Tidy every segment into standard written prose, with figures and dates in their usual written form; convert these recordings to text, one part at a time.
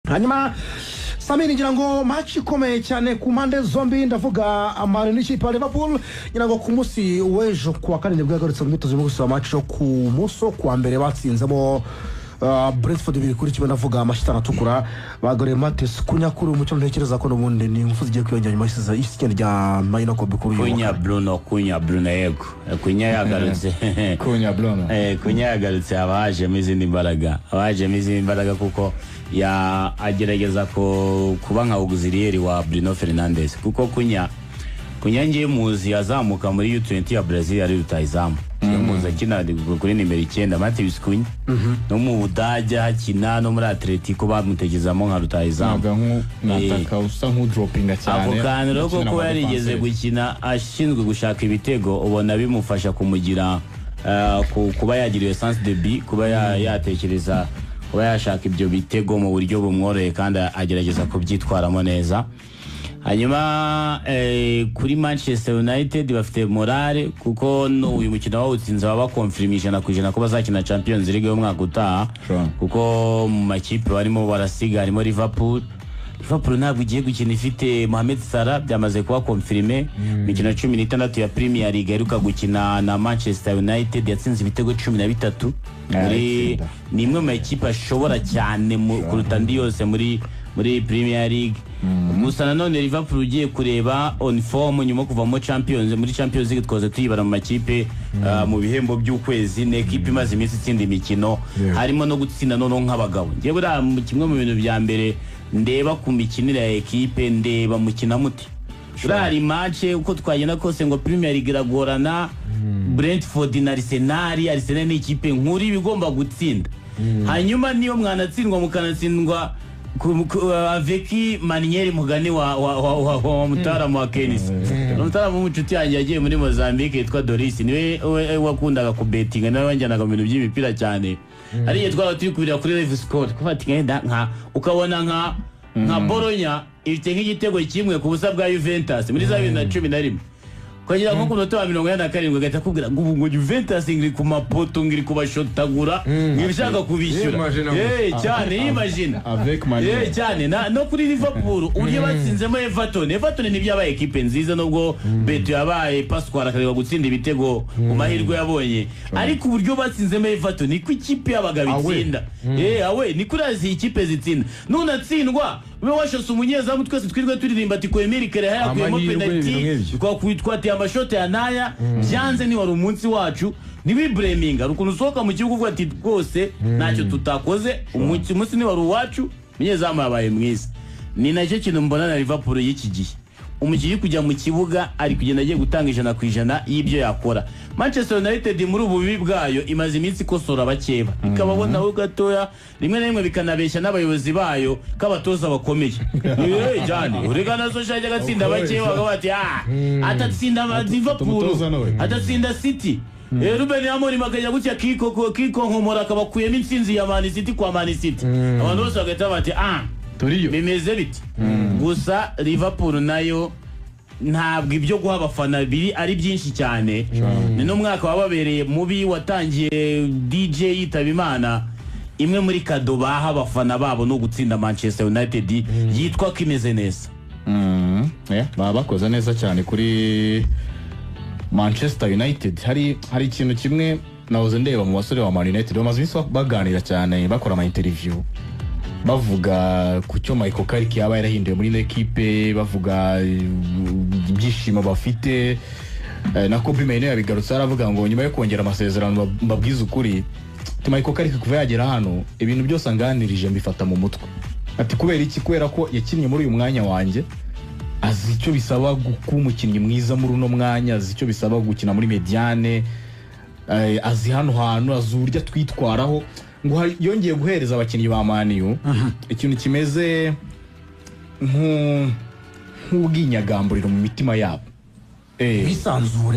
hanyuma Samir ngira ngo match ikomeye cyane ku mpande zombi ndavuga amari n'ikipe ya Liverpool ngira ngo ku munsi w'ejo kuwa kane bwagarutse mu myitozo yo gusaba match yo ku muso kuwa mbere batsinzemo Brentford biri kuri kimwe ndavuga amashitana atukura bagore Matis kunyakuru umucyo ntekereza ko n'ubundi ni ingufu zigiye kwiyongera nyuma y'isizeni rya Mayino Kobe kuri uyu Kunya Bruno yego Kunya yagarutse Kunya yagarutse abaje mizindi imbaraga kuko ya agerageza ko kuba nka auxiliary wa Bruno Fernandes kuko Kunya ngiye muzi azamuka muri U20 ya Brazil ari rutayizamu muzi akina kuri nimero 9 Matheus Kunya no mu Budage hakina no muri Atletico bamutegezamo nka rutayizamu nataka usa nku droppinga cyane ako kantu roko ko yarigeze gukina ashinzwe gushaka ibitego ubona bimufasha kumugira kuba yagira essence de but kuba yatekereza kuba yashaka ibyo bitego mu buryo bumworoye kandi agerageza kubyitwaramo neza. Hanyuma kuri Manchester United bafite morale kuko uyu mukino wawutsinze baba confirmation na kujana ko bazakina Champions League yo mwaka utaha kuko mu makipe barimo barasiga harimo Liverpool ntabwo igiye gukina ifite Mohamed Salah byamaze kuba confirmé mikino 16 ya Premier League aruka gukina na Manchester United yatsinze ibitego 13 muri ni imwe mu makipe ashobora cyane kuruta ndi yose muri Premier League. Gusa nanone Liverpool ugiye kureba on form nyuma kuva muri Champions League twaze tuyibara mu makipe mu bihembo by'ukwezi n'ekipe imaze iminsi itsinda imikino harimo no gutsinda none nk'abagabo ngiye bura kimwe mu bintu bya mbere ndeba ku mikinire ya ekipe ndeba mukina muti urari match uko twagenda kose ngo Premier League iragorana Brentford na Arsenal ni ikipe nkuri bigomba gutsinda hanyuma niyo mwanatsindwa mukanatsindwa avec manière mugani wa mutaramu wa Kenis mutaramu w'umucuti yanjye yagiye muri Mozambique yitwa Doris niwe wakundaga kubetinga nawe wanjyanaga mu bintu by'imipira cyane ariye twaba turi kubira kuri live score kufata ngenda nka ukabona nka Bologna ifite nk'igitego kimwe ku busa bwa Juventus muri za 2011 kwagira nko kunota wa 87 gahita kubwira ngo Juventus ngiri ku mapoto ngiri kubashotagura ngibishaka kubishyura cyane imagine cyane no kuri Liverpool uriye batsinzemo Everton ni byabaye equipe nziza nubwo Beto yabaye Pasquale akareba gutsinda ibitego mu mahirwe yabonye ariko uburyo batsinzemo Everton ni ku ikipe yabaga bitsinda ni kuri azi ikipe zitsinda nunatsindwa ube washose umunyezamu twese twirwe turirimba ati ko Emile Kere hayakuyemo penalty kwa kwitwa ati amashote ya naya byanze ni wari umunsi wacu ni wibreminga rukuntu soka mu kibuga ati rwose ntacyo tutakoze umunsi ni wari uwacu munyezamu yabaye mwiza ni nacyo kintu mbona na Liverpool y'iki gihe umukinnyi kujya mu kibuga ari kugenda agiye gutanga 100% y'ibyo yakora. Manchester United muri ubu bibi bwayo imaze iminsi kosora bakeba ikababona ho gatoya rimwe na rimwe bikanabeshya n'abayobozi bayo kabatoza bakomeye cyane urega nazo shaje gatsinda bakeba bati atatsinda Liverpool atatsinda City Ruben Amorim maganya gutya kiko nkomora akabakuyemo intsinzi ya Man City kwa Man City abantu bose bagahita bati bimeze biti gusa Liverpool nayo ntabwo ibyo guha abafana biri ari byinshi cyane ni no mwaka wababereye mubi watangiye DJ yitaba Imana imwe muri kado baha abafana babo no gutsinda Manchester United yitwa kimeze neza baba bakoze neza cyane kuri Manchester United hari ikintu kimwe nahoze ndeba mu basore wa Man United bamaze iminsi baganira cyane bakora ama interview bavuga ku cyo Michael Carrick yaba yarahinduye muri equipe bavuga ibyishimo bafite na Kobe Mainoo yabigarutse aravuga ngo nyuma yo kongera amasezerano mbabwiza ukuri Michael Carrick kuva yagera hano ibintu byose anganirije mbifata mu mutwe ati kubera ko yakinnye muri uyu mwanya wanjye azi icyo bisaba kuba umukinnyi mwiza muri uno mwanya azi icyo bisaba gukina muri mediane azi hano hantu azurya twitwaraho ngo yongeye guhereza abakinnyi ba Man U ikintu kimeze nk'ubwinyagamburiro mu mitima yabo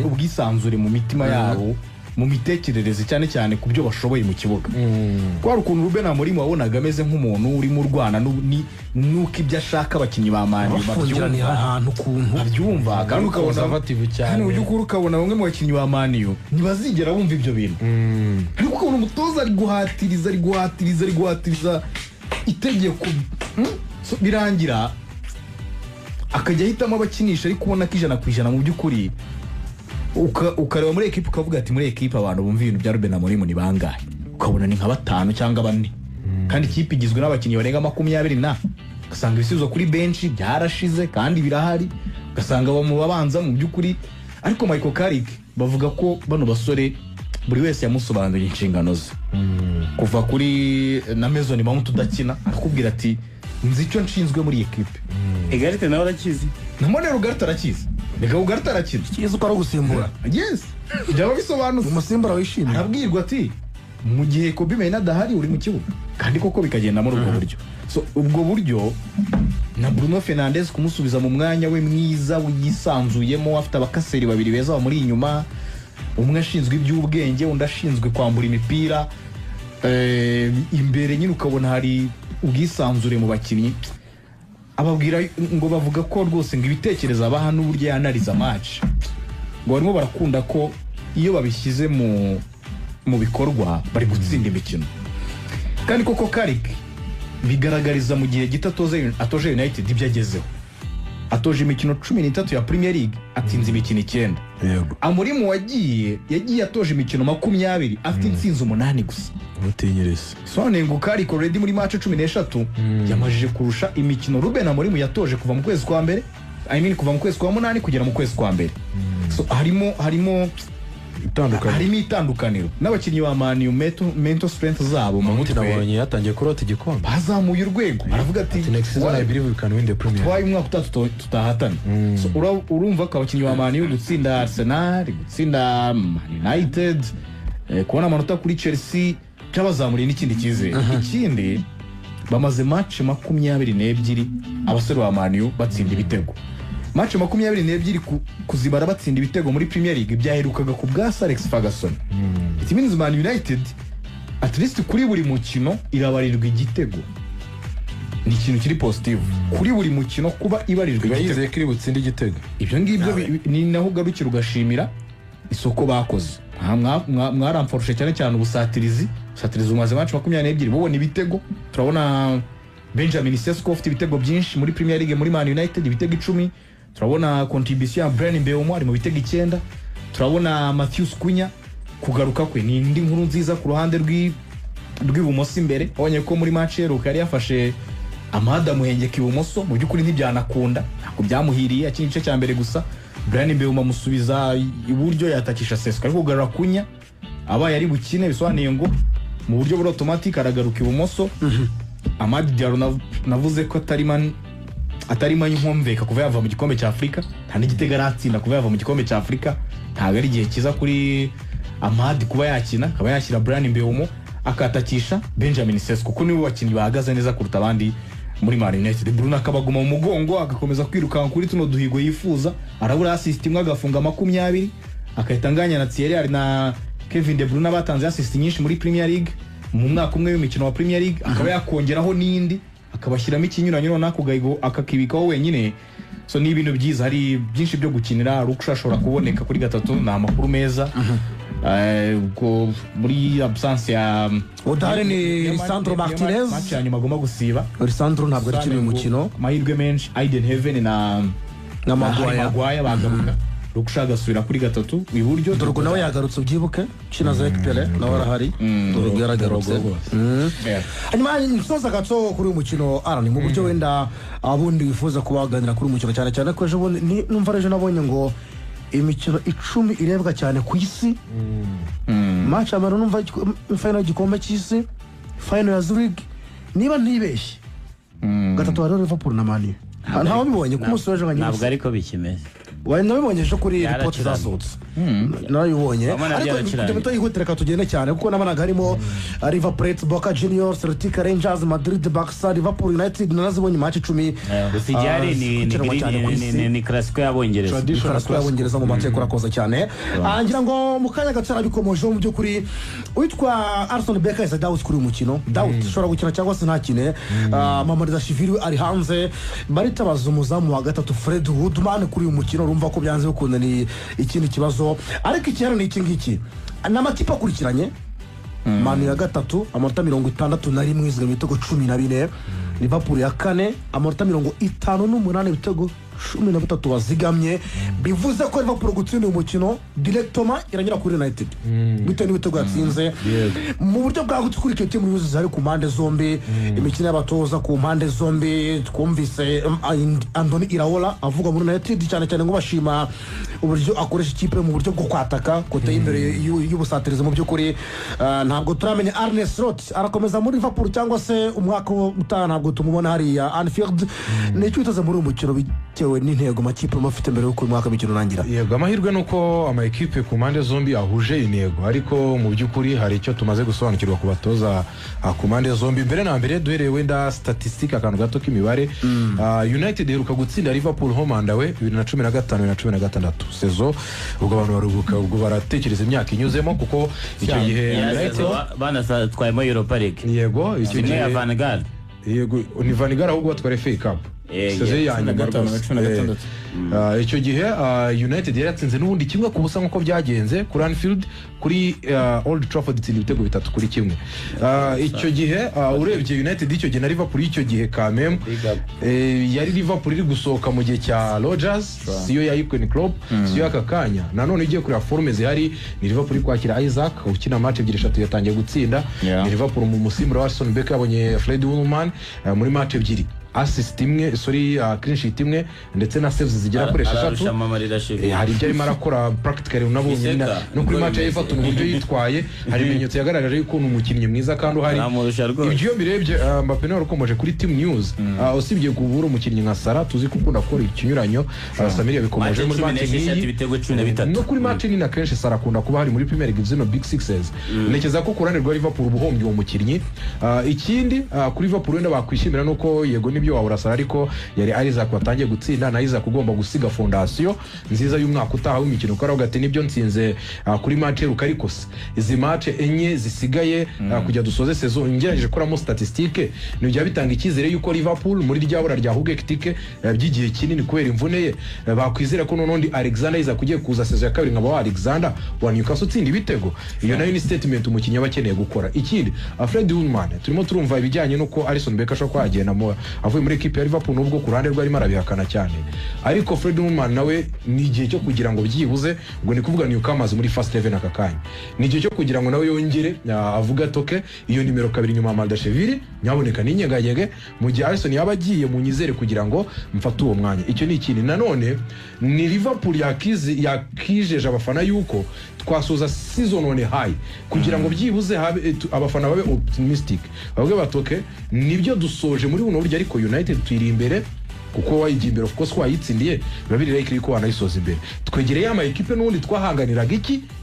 ubwisanzure mu mitima yabo mu mitekerereze cyane ku byo bashoboye mu kibuga kwa rukuntu Ruben Amorim wabonaga ameze nk'umuntu uri mu Rwanda nuko ibyo ashaka abakinnyi ba Man U babyumva kandi ukabona cyane ukabona bamwe mu bakinnyi ba Man U ntibazigera bumva ibyo bintu ariko ukabona umutoza ari guhatiriza itegeko birangira akajya ahitamo abakinisha ariko ubona ko 100% mu by'ukuri ukareba muri equipe ukavuga ati muri equipe abantu bumva ibintu bya Ruben Amorim ni bangahe ukabona ni nka 5 cyangwa 4 kandi ikipe igizwe n'abakinnyi barenga 20 ugasanga ibisubizo kuri bench byarashize kandi birahari ugasanga mu babanza mu by'ukuri ariko Michael Carrick bavuga ko bano basore buri wese yamusobanuriye inshingano ze kuva kuri na Mason Mount udakina akubwira ati nzi icyo nshinzwe muri equipe Egarite nawe arakizi namone Rugarita arakizi reka Rugarita arakizi kizo ko gusimbura yes byaba bisobanutse umusimbura wishimye arabwirwa ati mu gihe Kobe Mena adahari uri mu kibuga kandi koko bikagenda muri ubwo buryo so ubwo buryo na Bruno Fernandes kumusubiza mu mwanya we mwiza wisanzuyemo afite abakaseri babiri beza muri inyuma umwe ashinzwe iby'ubwenge undi ashinzwe kwambura imipira imbere nyine ukabona hari ubwisanzure mu bakinnyi ababwira ngo bavuga ko rwose ngo ibitekereza abaha n'uburyo yanariza match ngo barimo barakunda ko iyo babishyize mu bikorwa bari gutsinda imikino kandi koko Carrick bigaragariza mu gihe gito atoje United ibyo agezeho atoje imikino 13 ya Premier League atsinze imikino 9 yego Amorim yagiye atoje imikino 20 afite intsinzi 8 gusa mutinyerese sone ngo Carrick already muri match 13 yamajije kurusha imikino Ruben Amorim yatoje kuva mu kwezi kwa mbere kuva mu kwezi kwa 8 kugera mu kwezi kwa mbere so harimo itandukaniro n'abakinnyi ba Man U mental strength zabo mu mutwe nabonye yatangiye kurota igikombe bazamuye urwego aravuga ati next season I believe we can win the Premier twaye umwaka tutahatana so urumva ko abakinnyi ba Man U gutsinda Arsenal gutsinda Man United kubona amanota kuri Chelsea cyabazamuriye n'ikindi cyizere ikindi bamaze match 22 abasore ba Man U batsinda ibitego match 22 kuzibara batsinda ibitego muri Premier League byaherukaga ku bwa Sir Alex Ferguson it means Man United at least kuri buri mukino irabarirwa igitego ni ikintu kiri positive kuri buri mukino kuba ibarirwa igitego yizeye kiri butsinde igitego ibyo ngibyo ni naho garukira ugashimira isoko bakoze mwaramforushe cyane ubusatirizi umaze match 22 bubona ibitego turabona Benjamin Sesko ufite ibitego byinshi muri Premier League muri Man United ibitego 10 turabona contribution ya Brian Mbere ari mu bitego 9 turabona Matthews Kunya kugaruka kwe ni indi nkuru nziza ku ruhande rw'ibumoso imbere abonye ko muri match yari yafashe amahada muhengeka ibumoso mu by'ukuri ntibyanakunda nako byamuhiriye akiri igice cya mbere gusa Brian Mbere amusubiza iburyo yatakisha Sesko ariko kugarura Kunya abaye ari bukine bisobanuye ngo mu buryo buri automatic aragaruka ibumoso Amadi Diallo navuze ko atarima inkomveka kuva yava mu gikombe cya Afrika nta n'igitego aratsinda kuva yava mu gikombe cya Afrika ntago ari igihe kiza kuri Amadi kuba yakina akaba yashyira Brian Mbeumo akatakisha Benjamin Sesko kuko niwe bakinnyi bahagaze neza kuruta abandi muri Man United Bruno akabaguma mu mugongo agakomeza kwirukanka kuri tuno duhigo yifuza arabura assist imwe agafunga 20 akahitanganya na Thierry na Kevin De Bruyne batanze assist nyinshi muri Premier League mu mwaka umwe w'imikino wa Premier League akaba yakongeraho n'indi akabashyiramo ikinyuranyo nako gahigo akakibikaho wenyine so ni ibintu byiza hari byinshi byo gukinira rukushashora kuboneka kuri gatatu na amakuru meza ubwo muri absence ya Odare ni Lisandro Martinez match ya nyuma agomba gusiba Lisandro ntabwo ari kimwe mukino mahirwe menshi Aiden Heaven na Maguire bagaruka rukusha gasubira kuri gatatu iburyo Dorgo nawe yagarutse ubyibuke kina za Ekpele nawe arahari Dorgo yaragarutse hanyuma nsoza gato kuri umukino arani mu buryo wenda abundi wifuza kubaganira kuri umukino cyane ko ejo numva ejo nabonye ngo imikino 10 irebwa cyane ku isi match amaro numva final y'igikombe cy'isi final ya Zurich niba ntibeshye gatatu wa Liverpool na Man U ntawe bibonye ku munsi w'ejo ntabwo ariko bikimeze wenda nabibonye ejo kuri report zasohotse narayibonye ariko tujye yihutira tugende cyane kuko nabanaga harimo River Plate Boca Juniors Celtic Rangers Madrid Barca Liverpool United nazibonye match 10 usijari ni classico y'abongereza mu match korakoza cyane ngira ngo mukanya gatsara bikomoje mu byukuri witwa Arsenal Becker is Daud kuri umukino Daud shora gukina cyangwa se ntakine Mamariza Shiviri ari hanze baritabaza umuzamu wa gatatu Fred Woodman kuri umukino urumva ko byanze bikunda ni ikindi kibazo ariko icyaro ni iki ngiki n'amakipe akurikiranye Man ya gatatu amanota 61 izigama ibitego 14, Liverpool ya kane amanota 58 ibitego 13 bazigamye, bivuze ko Liverpool gutsinda umukino directement iranyura kuri United bitewe n'ibitego yatsinze mu buryo bwa gukurikira timu yuzuye zari ku mpande zombi. Imikino y'abatoza ku mpande zombi twumvise Andoni Iraola avuga muri United cyane cyane ngo bashima uburyo akoresha ikipe mu buryo bwo kwataka kote imbere y'ubusatirizo. Mu by'ukuri ntabwo turamenya Arne Slot arakomeza muri Liverpool cyangwa se umwaka utaha ntabwo tumubona hariya Anfield. Ni cyutoze muri umukino bitewe n'intego makipe mafite mbere y'uko umwaka w'imikino urangira. Yego, amahirwe nuko ama equipe ku mpande zombi ahuje intego, ariko mu by'ukuri hari icyo tumaze gusobanukirwa ku batoza ku mpande zombi. Mbere na mbere duhereye wenda statistique akantu gato k'imibare, United iheruka gutsinda Liverpool home and away 2015-2016 sezo. Ubwo abantu barubuka, ubwo baratekereza imyaka inyuzemo, kuko icyo gihe banatwayemo Europa League. Yego, icyo gihe ya Van Gaal. Yego, ni Van Gaal ahubwo batwara FA Cup sezo yanyu icyo gihe United yaratsinze n'ubundi kimwe ku busa nk'uko byagenze kuri Anfield, kuri Old Trafford itsinda ibitego 3-1. icyo gihe urebye United icyo gihe na Liverpool icyo gihe kamem yari Liverpool iri gusohoka mu gihe cya Rodgers, siyo ya Jurgen Klopp, siyo ya kakanya. Nanone igiye kuri forme zihari ni Liverpool kwakira Isaac ukina match 2 yatangiye gutsinda, ni Liverpool mu musimbura wa Arsene Becker yabonye Fred Woolman muri match 2, assist imwe, clean sheet imwe, ndetse na saves zigera kuri 3. Hari ibyo arimo arakora practically unabonye no kuri match y'Everton uburyo yitwaye, hari ibimenyetso yagaragaje yuko ni umukinnyi mwiza kandi uhari. Ibyo birebye Mbappe nawe rukomeje kuri team news, usibye kubura umukinnyi nka Sara tuzi ko ukunda gukora ikinyuranyo, Samir yabikomeje muri match iyi no kuri match ni na kenshi Sara akunda kuba hari muri Premier League zino big sixes. Nekeza ko kurane rwa Liverpool ubuhombye uwo mukinnyi. Ikindi kuri Liverpool wenda bakwishimira nuko yego nibyo wawurasara, ariko yari Isaac watangiye gutsinda na Isaac ugomba gusiga fondation nziza y'umwaka utaha w'imikino. Karavuga ati nibyo nsinze kuri match rukarikose, izi match enye zisigaye kujya dusoze saison ngerageje kuramo statistique nibyo bitanga ikizere yuko Liverpool muri ryabura rya hugekitike by'igihe kinini kubera imvune ye bakwizera ko noneho Alexander Isaac kugiye kuza saison ya kabiri nkaba wa Alexander wa Newcastle utsinda ibitego. Iyo nayo ni statement umukinnyi abakeneye gukora. Ikindi Fred Woolman turimo turumva ibijyanye nuko Alisson Becker ashobora kwagenda muri equipe ya Liverpool, nubwo ku ruhande rwari marabihakana cyane, ariko Fred Woolman nawe ni igihe cyo kugira ngo byibuze, ngo ni kuvuga Newcastle muri first 11 akakanya, ni igihe cyo kugira ngo nawe yongere avuga toke iyo nimero 2 nyuma Maldashevili nyaboneka ninyegayege mu gihe Alisson yaba agiye mu nyizere kugira ngo mfate uwo mwanya. Icyo ni ikindi. Nanone ni Liverpool yakijeje abafana yuko twasoza season on high kugira ngo byibuze abafana babe optimistic, bavuge batoke nibyo dusoje muri buno buryo, ariko United tuyiri imbere kuko wayigiye imbere, of course wayitsindiye babiri like ko wanayisoza imbere. Twegereye ama equipe n'undi twahanganiraga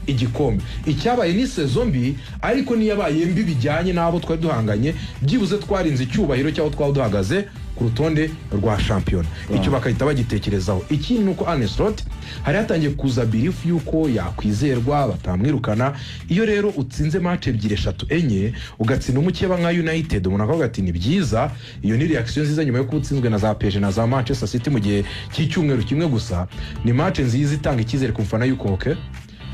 igikombe. Icyabaye ni saison mbi, ariko niyabaye mbi bijyanye nabo twari duhanganye, byibuze twarinze icyubahiro cyaho twaho duhagaze ku rutonde rwa champion. Icyo bakahita bagitekerezaho. Ikindi nuko Arne Slot hari hatangiye kuza belief yuko yakwizerwa batamwirukana. Iyo rero utsinze match 2-3 ugatsinda umukeba nka United, umuntu akavuga ati ni byiza. Iyo ni reaction nziza nyuma yo kubutsinzwe na za PSG na za Manchester City mu gihe cy'icyumweru kimwe gusa. Ni match nziza itanga ikizere ku mfana yuko okay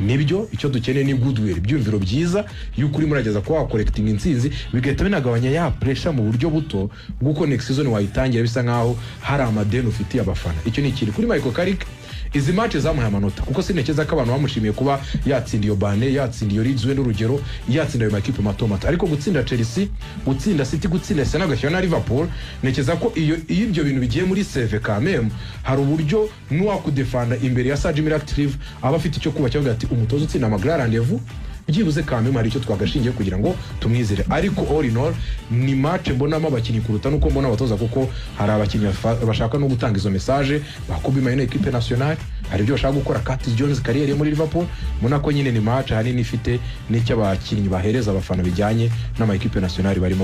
nibyo icyo dukeneye ni goodwill, byumviro byiza yuko uri murageza ko collecting insinzi, bigahita binagabanya ya pressure mu buryo buto bw'uko next season wayitangira bisa nkaho hari amadeni ufitiye abafana. Icyo ni ikiri kuri Michael Carrick. Izi match zamuhaye amanota kuko sinekeza ko abantu bamushimiye kuba yatsinda iyo Bane, yatsinda iyo Leeds wenda urugero, yatsinda ayo makipe matomata, ariko gutsinda Chelsea, gutsinda City, gutsinda Arsenal gashyira na Liverpool, nekeza ko iyo ibyo bintu bigiye muri save kamem hari uburyo n'uwakudefanda imbere ya Sir Jim Ratcliffe aba afite icyo kuba cyavuga ati umutozo utsinda amagara rendezvous byibuze kamem hari icyo twagashingiye kugira ngo tumwizere. Ariko all in all ni match mbonamo abakinnyi kuruta nuko mbona abatoza, kuko hari abakinnyi bashaka no gutanga izo message bakobi mayine equipe nationale, hari ibyo bashaka gukora. Curtis Jones career muri Liverpool munako nyine ni match hanini ifite n'icyo abakinnyi bahereza abafana bijyanye n'ama equipe nationale barimo